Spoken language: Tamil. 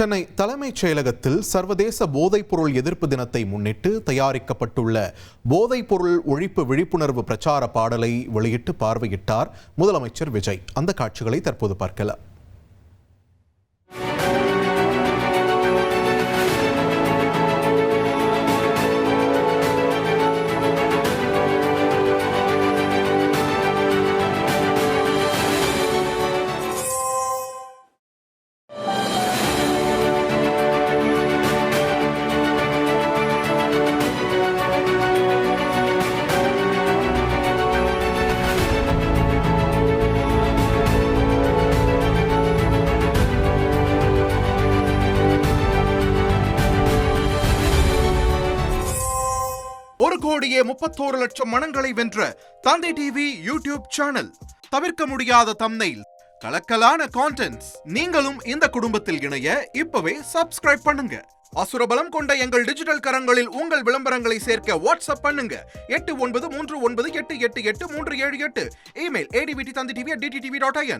சென்னை தலைமைச் செயலகத்தில் சர்வதேச போதைப்பொருள் எதிர்ப்பு தினத்தை முன்னிட்டு தயாரிக்கப்பட்டுள்ள போதைப்பொருள் ஒழிப்பு விழிப்புணர்வு பிரச்சார பாடலை வெளியிட்டு பார்வையிட்டார் முதலமைச்சர் விஜய். அந்த காட்சிகளை தற்போது பார்க்கலாம். ஒரு கோடியே 31 லட்சம் மனங்களை வென்ற தந்தை டிவி யூடியூப் சேனல். தவிர்க்க முடியாத தம்ப்நெயில், கலக்கலான கான்டென்ட்ஸ். நீங்களும் இந்த குடும்பத்தில் இணைய இப்பவே சப்ஸ்கிரைப் பண்ணுங்க. அசுரபலம் கொண்ட எங்கள் டிஜிட்டல் கரங்களில் உங்கள் விளம்பரங்களை சேர்க்க வாட்ஸ்அப் பண்ணுங்க. 8939888838. Email advttv@dttv.in.